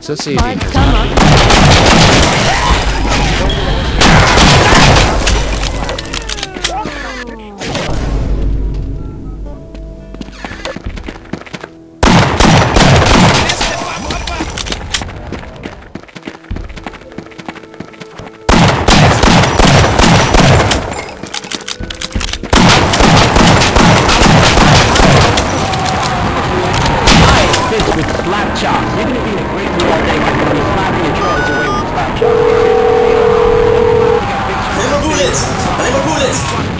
Société.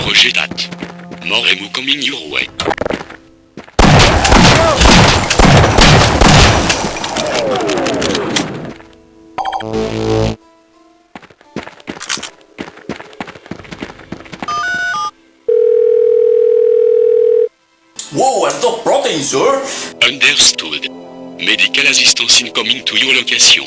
Projet date. More emu coming your way. Wow, a lot of protein, sir. Understood. Medical assistance incoming to your location.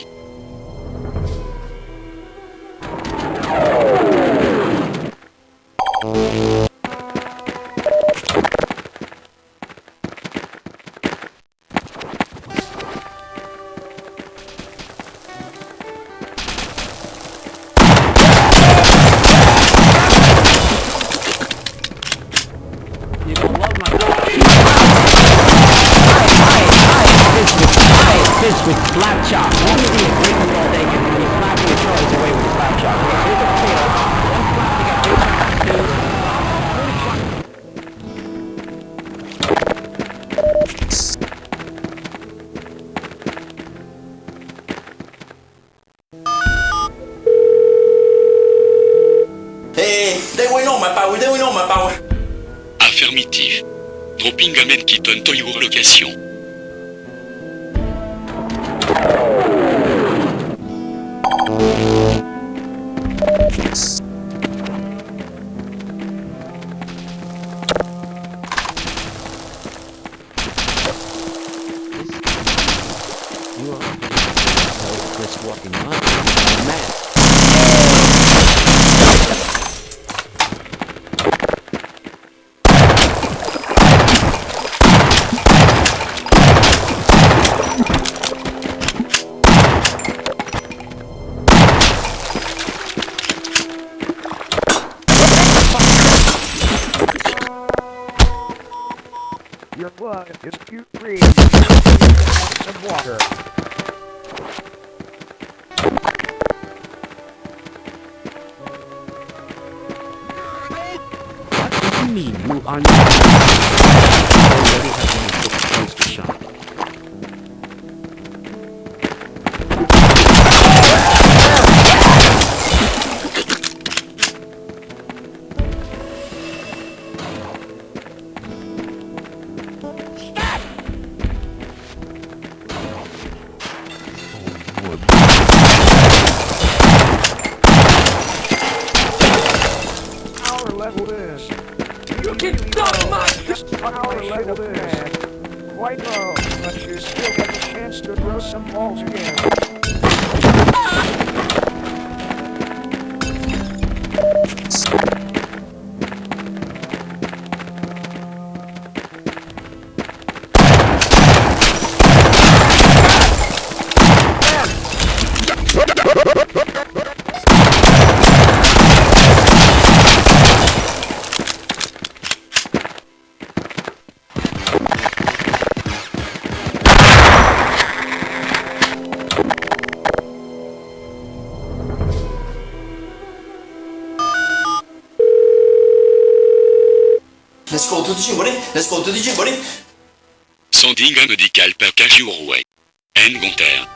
With slap chop. What would be a great meal all day when you slap your choice away with slap chop? Here's a potato. One slap to get big Hey, they will know my power, they will know my power. Affirmative. Dropping a med kit to your location. You are Chris walking on. Man. Your blood is too green. Some water. What do you mean you are not? Already have been close to shop. Power level is. You can stop my... Power level is. Quite low, but you still get a chance to throw some balls again. Let's go to the gym, buddy. Let's go to the gym, buddy. Sending a medical package your way. N. Gunter.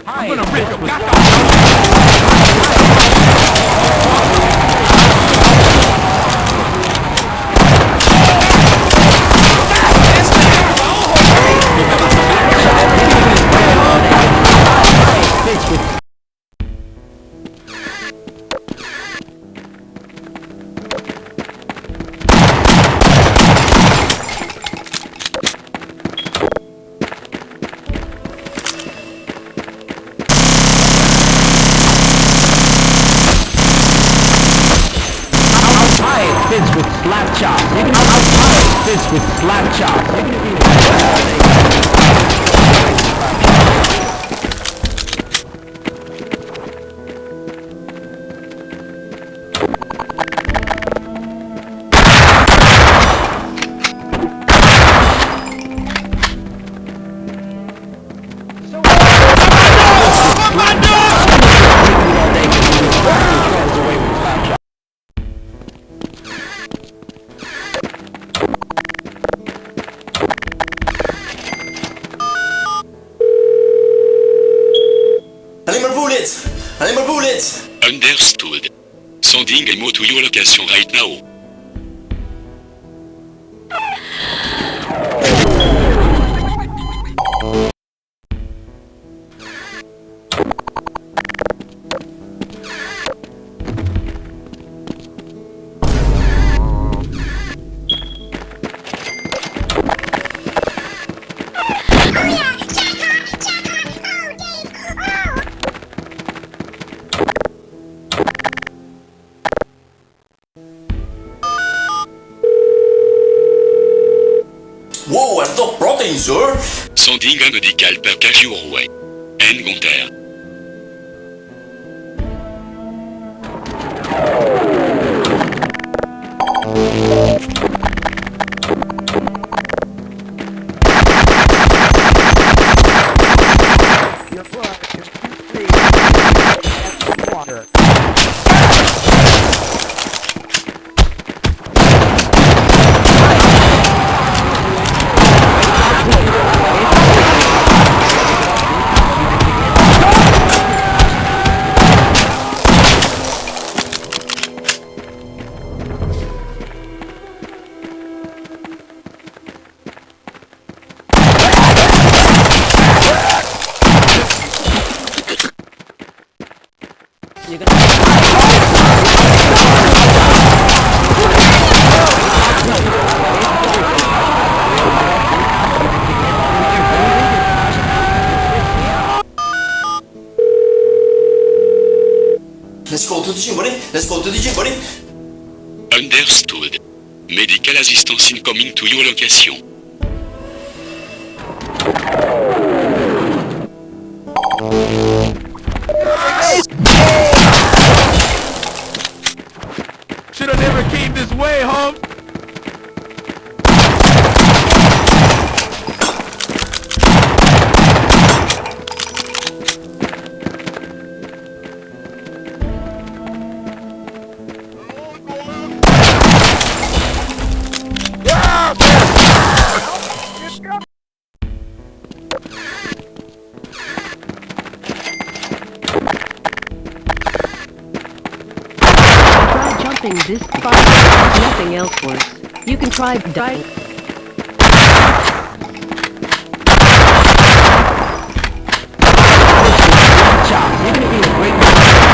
I'm gonna rip your back off. This with slap chops. You're gonna be Animal bullet! Animal bullet! Understood. Sending a mo to your location right now. Wow, un top protein, sir! Sending un medical package your way. Encounter. Your blood is complete. Have some water. You're gonna Let's go to the gym, buddy. Let's go to the gym, buddy. Understood. Medical assistance incoming to your location. Shoulda never came this way, Holmes. Just go. Try jumping this spot. Nothing else works. You can try diving. chops. You're gonna be a great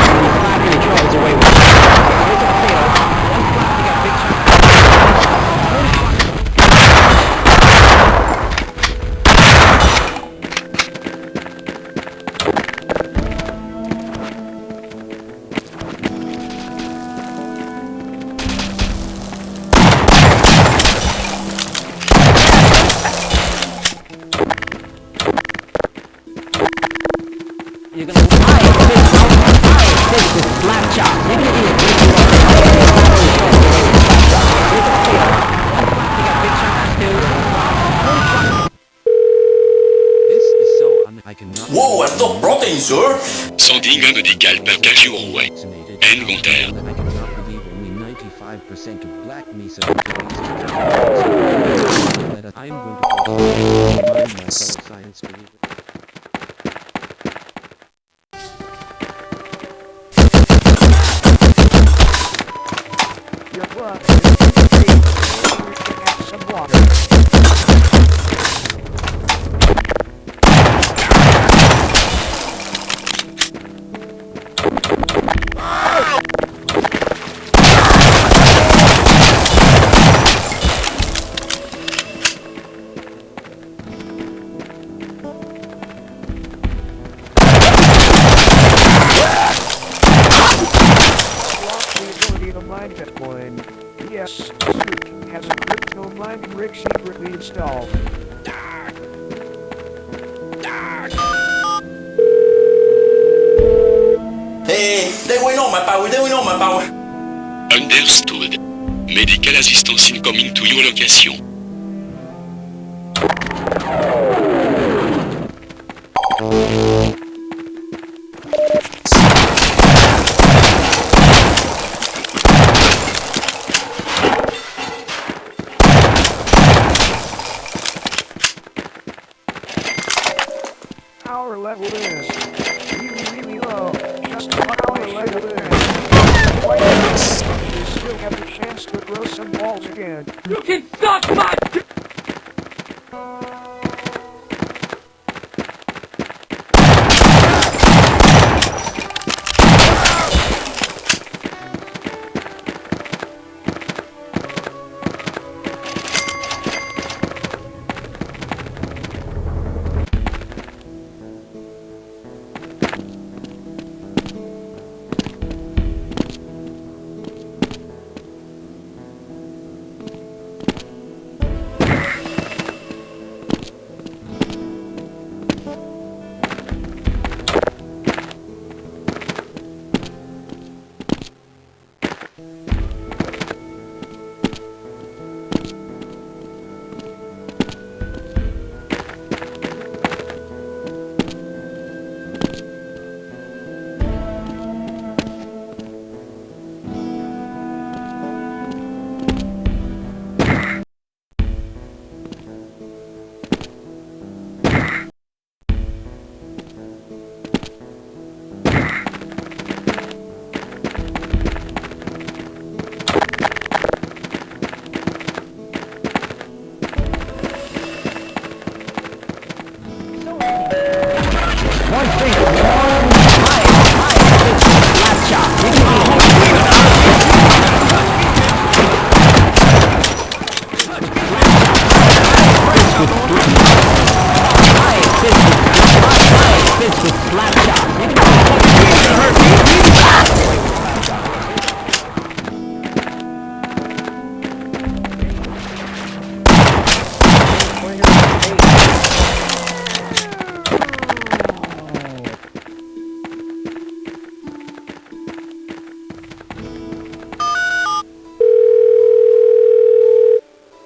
when you slap your controls away with here's a fail. One slap, you got big chops. You're gonna this with slap chops. You're gonna be a great This is so I cannot Wow, un top protein, sir! Sending a medical package your way. vaccinated. Encounter. I cannot believe only 95% of black Mesa employees are that I am going to remind my fellow science believers. Your blood is complete. You can have some water. rig secretly installed. Hey, they went on my power, they went on my power. Understood. Medical assistance incoming to your location. Our level is really low. Just what our level is. Quite low. You still have the chance to grow some balls again. You can suck my dick!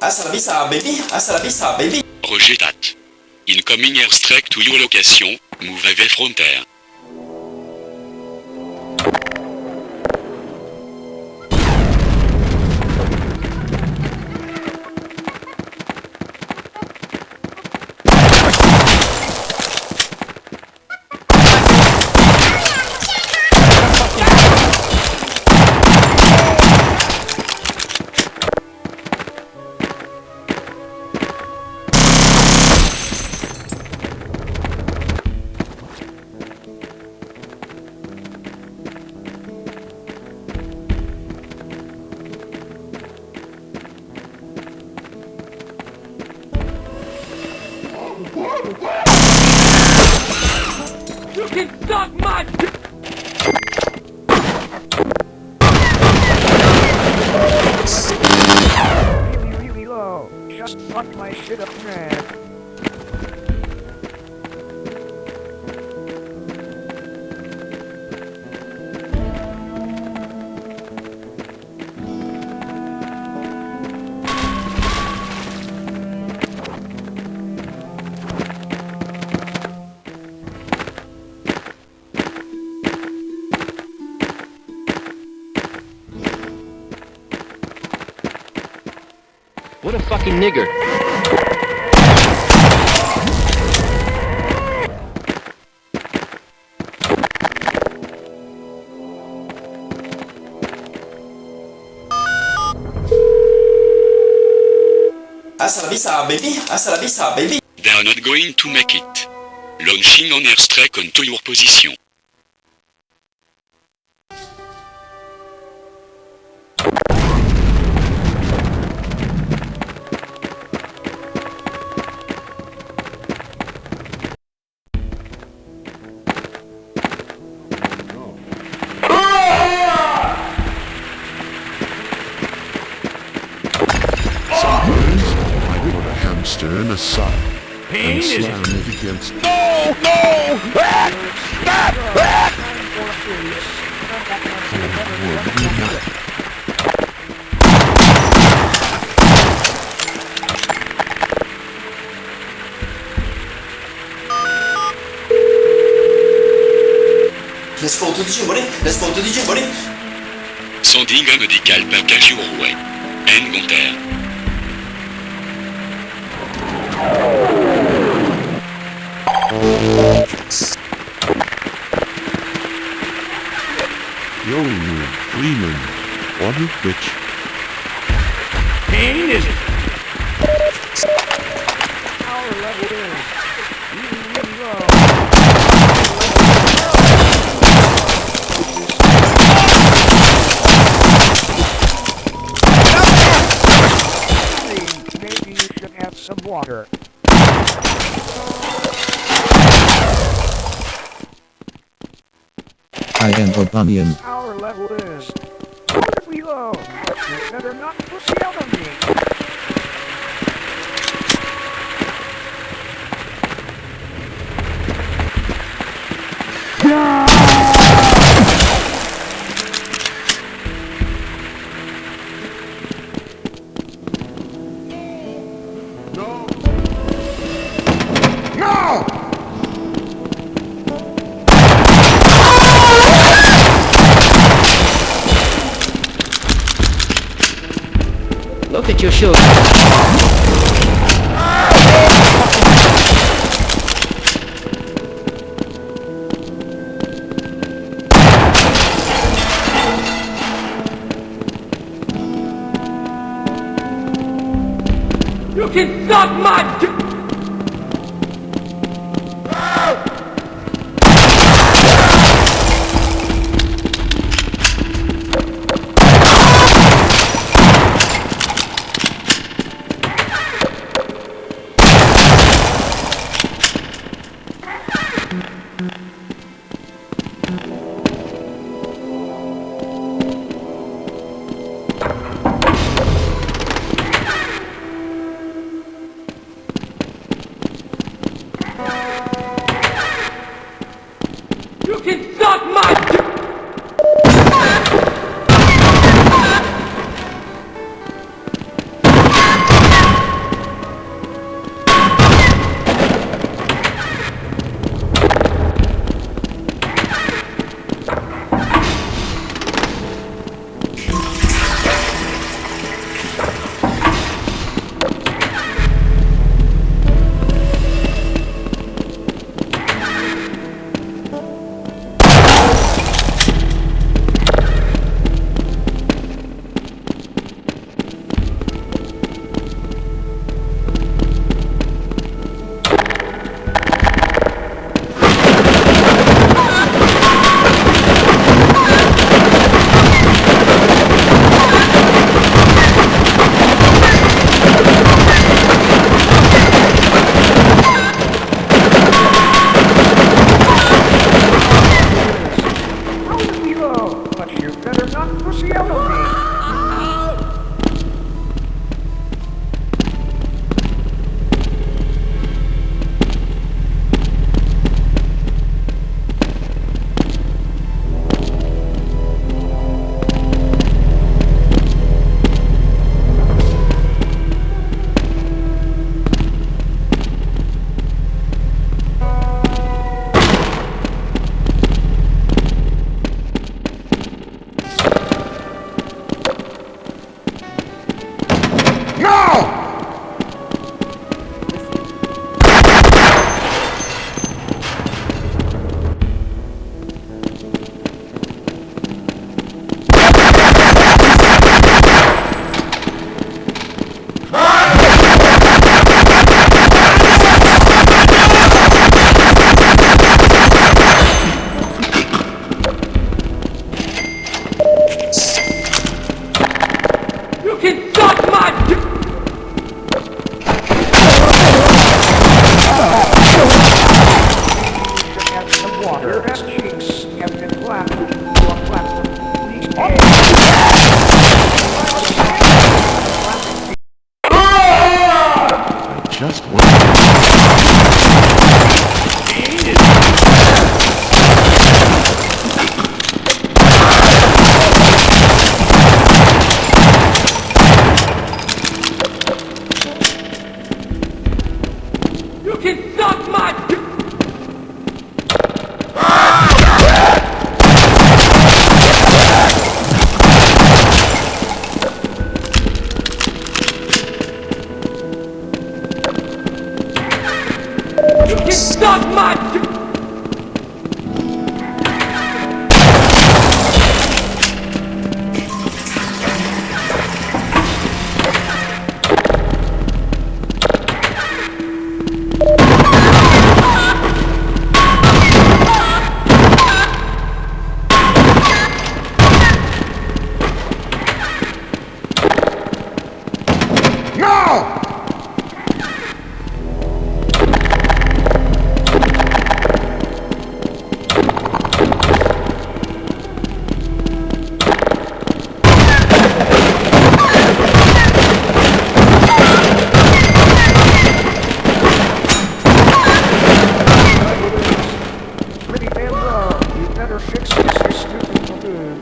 Hasta la vista, baby. Hasta la vista, baby. Roger that. Incoming airstrike to your location. Move away from there. You can suck my dick! Really low. Just fuck my shit up, man. What a fucking nigger. Hasta la vista, baby. Hasta la vista, baby. They are not going to make it. Launching an airstrike onto your position. Some birds turn aside Pain and is... slam it against No! No! Ah! Ah! Ah! Let's go to the gym, buddy. Let's go to the gym, buddy. Sandinga médical par Cajurouet. N. Gonter. Yo, you Freeman. What a bitch. Pain is... Power level is really low. Maybe you should have some water. I am Obamian. Power level is really low. You better not push out on me. Look at your shoes. You can suck my dick! can suck my dick! You can suck my dick! Pretty damn low. You better fix this, you stupid balloon.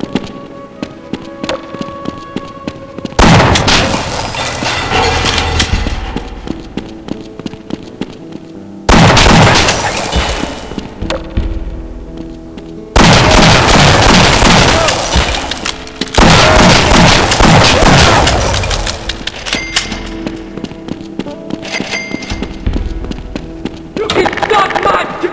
You can suck my dick!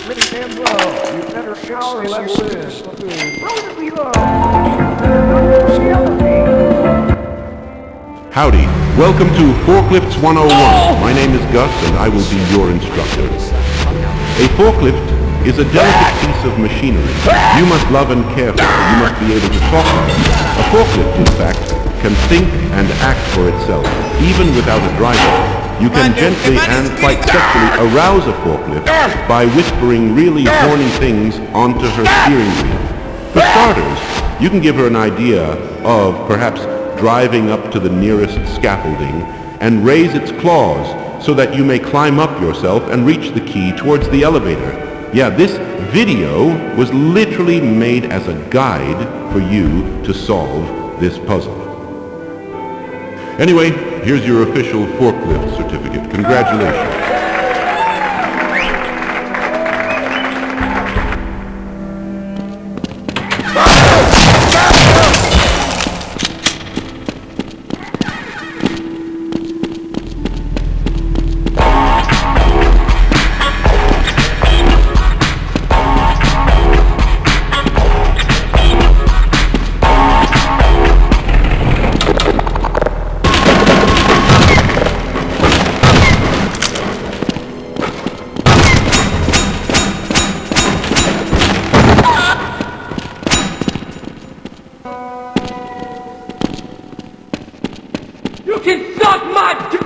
Pretty damn low. You better fix this, you stupid balloon. Relatively low. Howdy. Welcome to Forklifts 101. My name is Gus and I will be your instructor. A forklift is a delicate piece of machinery. You must love and care for it. You must be able to talk to it. A forklift, in fact, can think and act for itself, even without a driver. You can gently and quite sexually arouse a forklift by whispering really horny things onto her steering wheel. For starters, you can give her an idea of perhaps driving up to the nearest scaffolding and raise its claws so that you may climb up yourself and reach the key towards the elevator. Yeah, this video was literally made as a guide for you to solve this puzzle. Anyway, here's your official forklift certificate. Congratulations. You can suck my dick!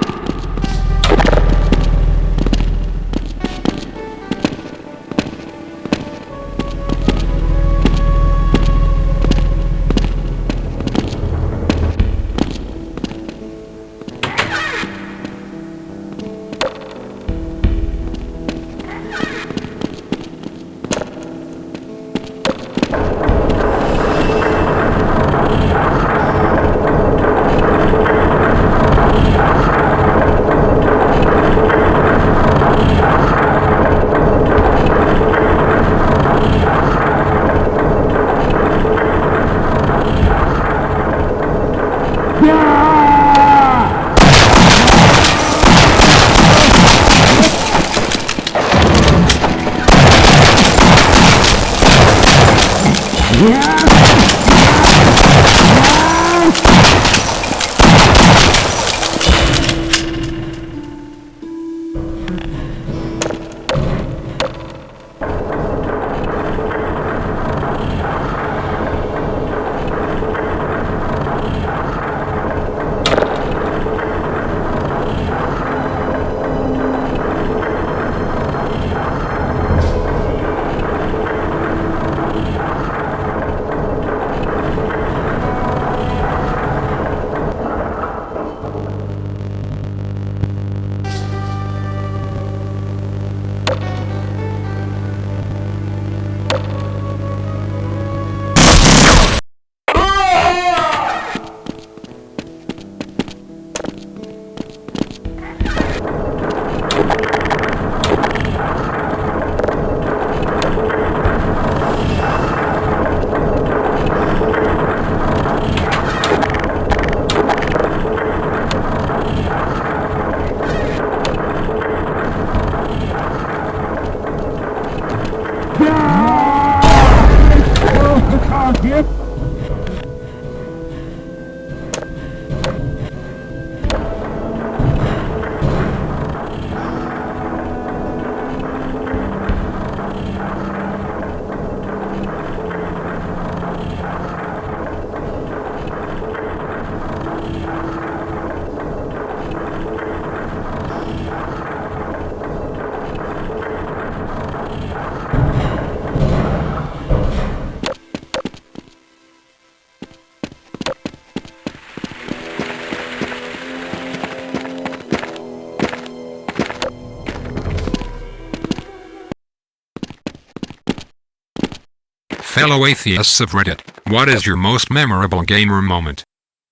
fellow atheists of Reddit, what is your most memorable gamer moment?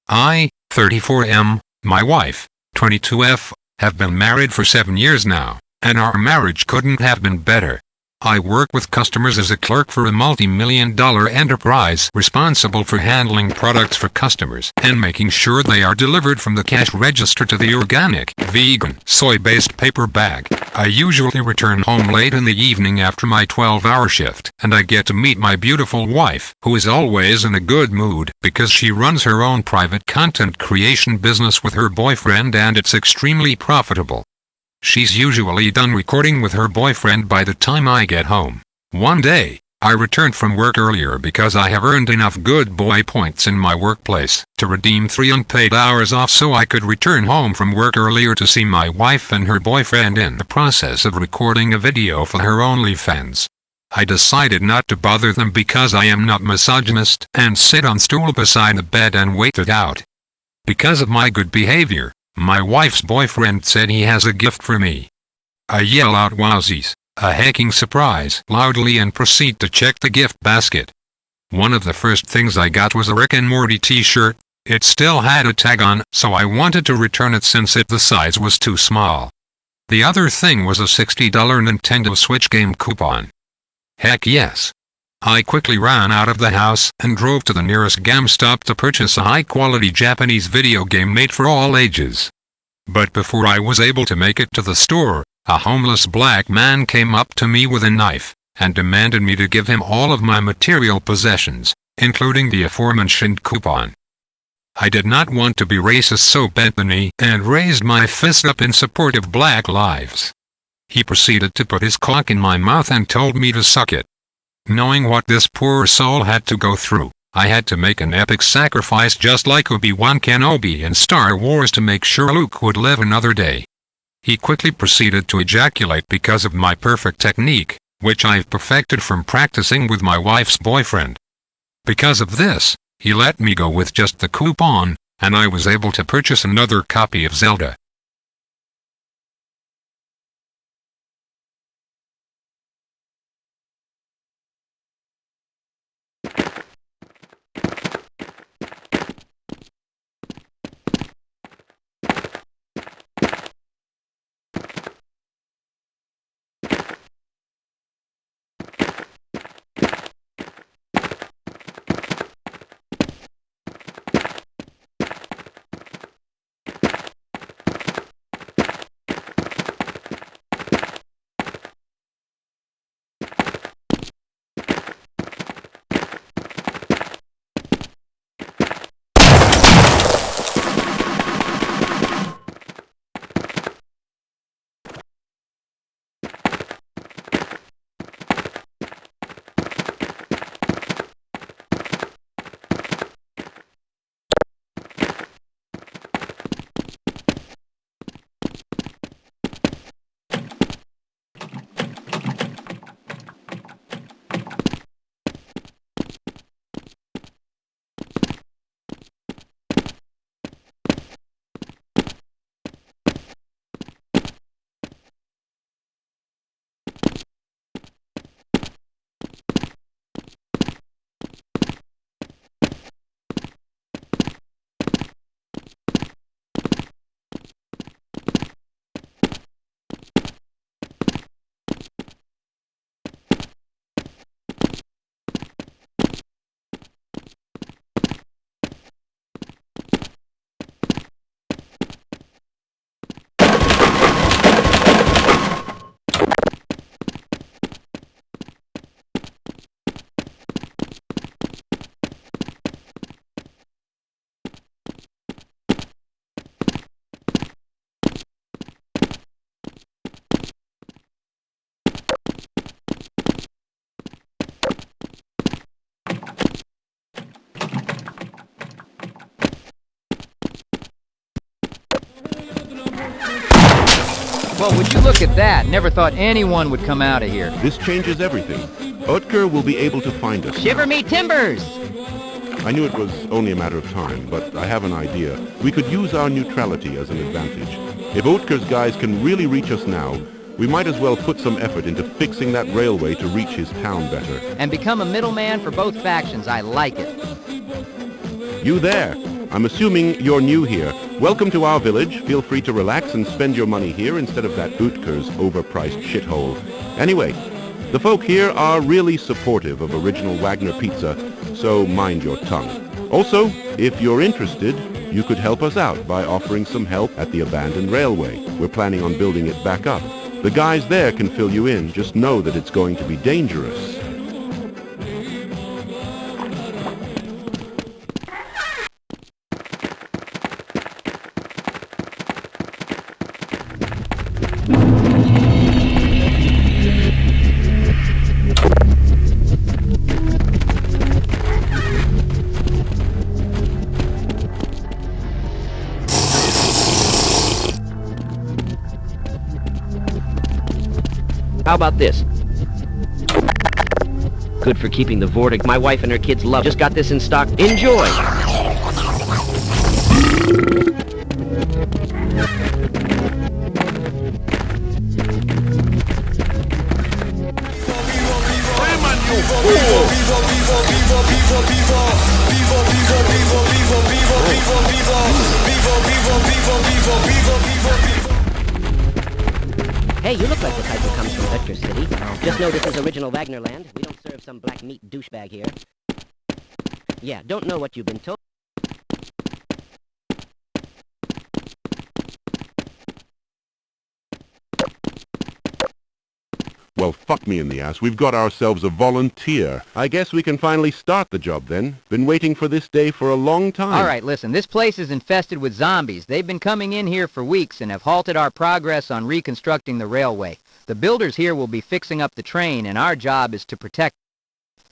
I, 34M, my wife, 22F, have been married for 7 years now, and our marriage couldn't have been better. I work with customers as a clerk for a multi-million-dollar enterprise responsible for handling products for customers and making sure they are delivered from the cash register to the organic, vegan, soy-based paper bag. I usually return home late in the evening after my 12-hour shift, and I get to meet my beautiful wife, who is always in a good mood because she runs her own private content creation business with her boyfriend and it's extremely profitable. She's usually done recording with her boyfriend by the time I get home. One day, I returned from work earlier because I have earned enough good boy points in my workplace to redeem 3 unpaid hours off so I could return home from work earlier to see my wife and her boyfriend in the process of recording a video for her OnlyFans. I decided not to bother them because I am not misogynist and sit on stool beside the bed and wait it out. Because of my good behavior, my wife's boyfriend said he has a gift for me. I yell out wowzies, a hecking surprise, loudly and proceed to check the gift basket. One of the first things I got was a Rick and Morty t-shirt. It still had a tag on, so I wanted to return it since the size was too small. The other thing was a $60 Nintendo Switch game coupon. Heck yes. I quickly ran out of the house and drove to the nearest GameStop to purchase a high-quality Japanese video game made for all ages. But before I was able to make it to the store, a homeless black man came up to me with a knife and demanded me to give him all of my material possessions, including the aforementioned coupon. I did not want to be racist, so bent the knee and raised my fist up in support of black lives. He proceeded to put his cock in my mouth and told me to suck it. Knowing what this poor soul had to go through, I had to make an epic sacrifice just like Obi-Wan Kenobi in Star Wars to make sure Luke would live another day. He quickly proceeded to ejaculate because of my perfect technique, which I've perfected from practicing with my wife's boyfriend. Because of this, he let me go with just the coupon, and I was able to purchase another copy of Zelda. Well, would you look at that? Never thought anyone would come out of here. This changes everything. Oetker will be able to find us. Shiver me timbers! I knew it was only a matter of time, but I have an idea. We could use our neutrality as an advantage. If Oetker's guys can really reach us now, We might as well put some effort into fixing that railway to reach his town better. And become a middleman for both factions. I like it. You there? I'm assuming you're new here. Welcome to our village. Feel free to relax and spend your money here instead of that Utker's overpriced shithole. Anyway, the folk here are really supportive of original Wagner pizza, so mind your tongue. Also, if you're interested, you could help us out by offering some help at the abandoned railway. We're planning on building it back up. The guys there can fill you in. Just know that it's going to be dangerous. How about this? Good for keeping the Vortig my wife and her kids love. Just got this in stock. Enjoy! Hey, you look like the type who comes from Vector City. Just know this is original Wagner land. We don't serve some black meat douchebag here. Yeah, don't know what you've been told. Well, fuck me in the ass. We've got ourselves a volunteer. I guess we can finally start the job then. Been waiting for this day for a long time. All right, listen, this place is infested with zombies. They've been coming in here for weeks and have halted our progress on reconstructing the railway. The builders here will be fixing up the train, and our job is to protect.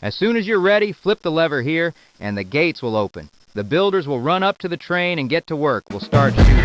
As soon as you're ready, flip the lever here, and the gates will open. The builders will run up to the train and get to work. We'll start shooting.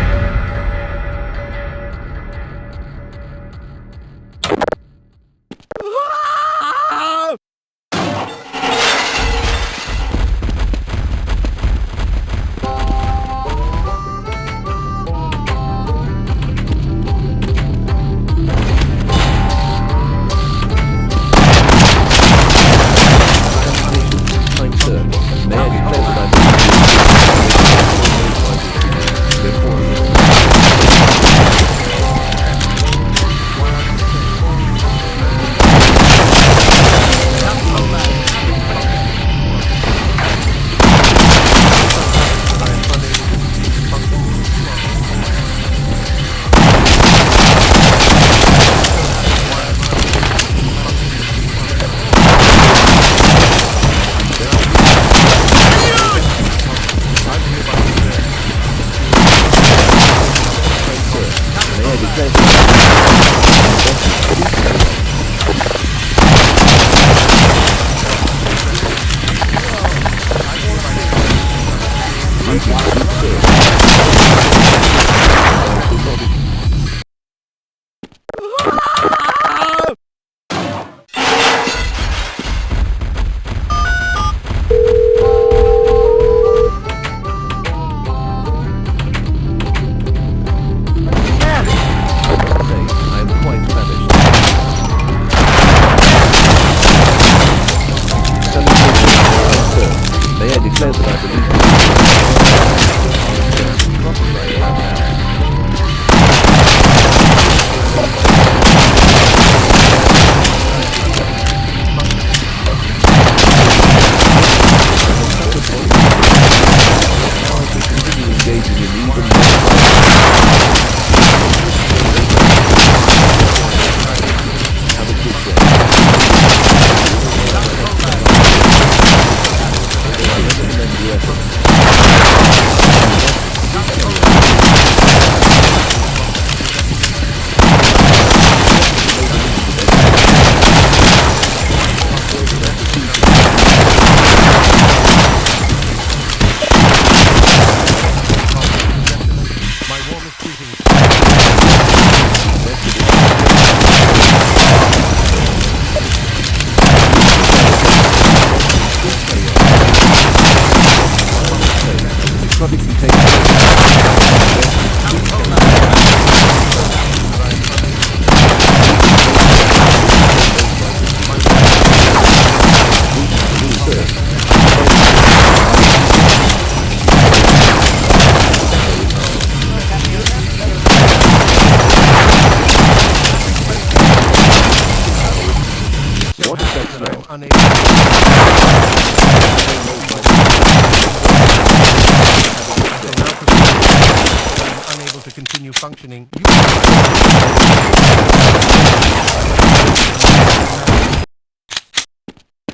continue functioning,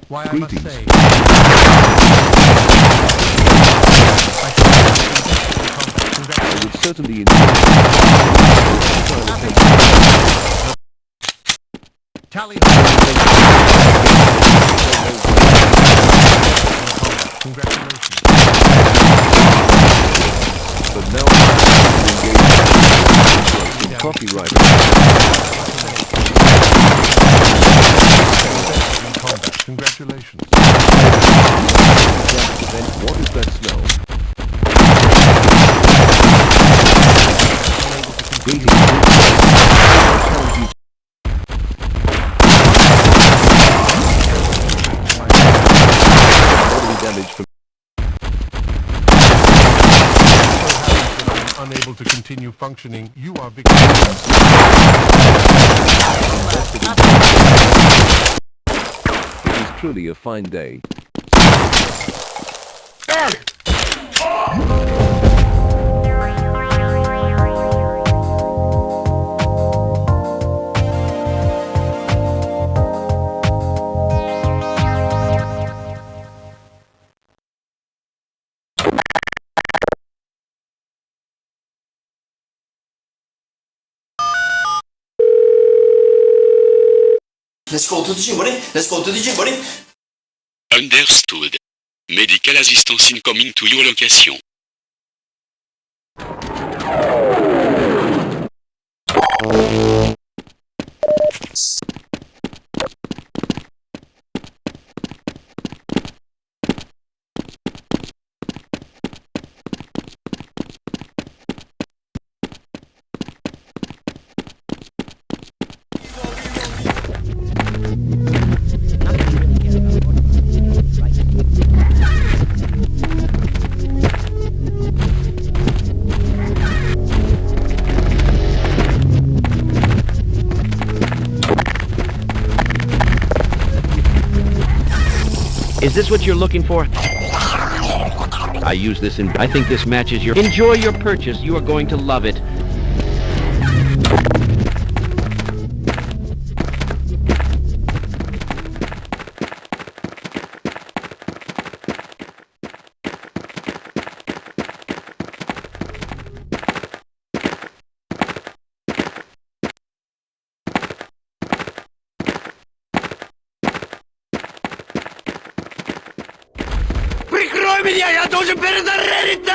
why I must say, I would certainly tally. Congratulations. But now I'm engaged in copyright. Congratulations. What is that smell? Damage from unable to continue functioning. You are victorious. It is truly a fine day. Let's go to the gym, buddy. Let's go to the gym, buddy. Understood. Medical assistance incoming to your location. Is this what you're looking for? I use this in... I think this matches your... Enjoy your purchase. You are going to love it. Прикрой меня, я должен перезарядить!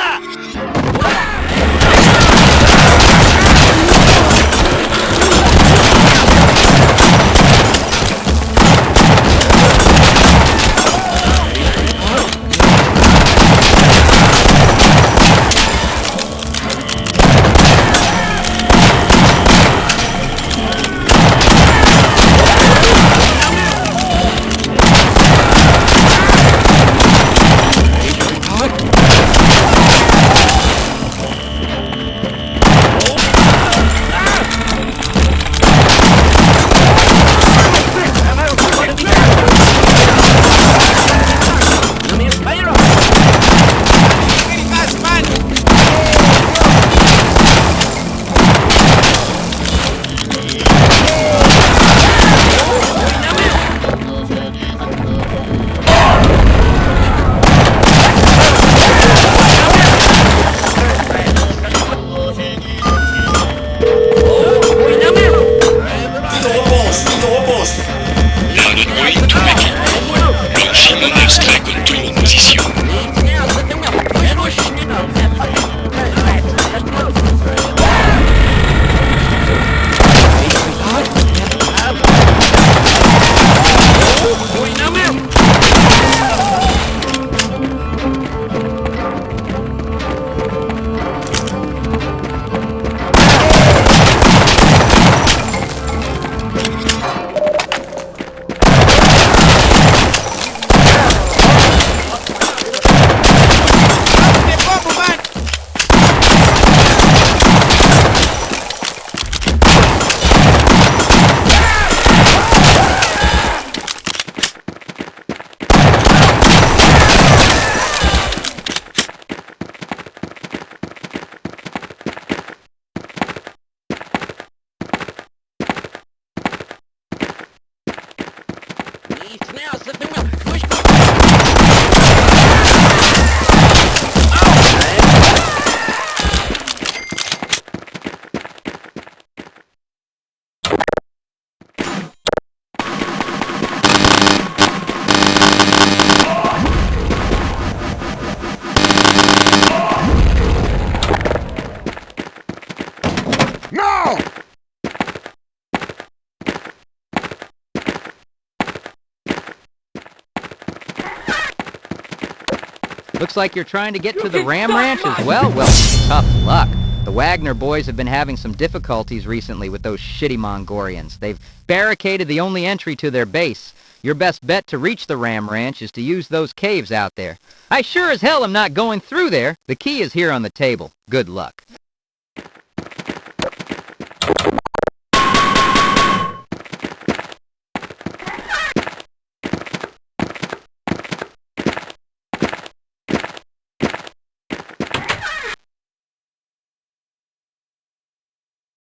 Looks like you're trying to get to the Ram Ranch as well? Well, tough luck. The Wagner boys have been having some difficulties recently with those shitty Mongolians. They've barricaded the only entry to their base. Your best bet to reach the Ram Ranch is to use those caves out there. I sure as hell am not going through there. The key is here on the table. Good luck.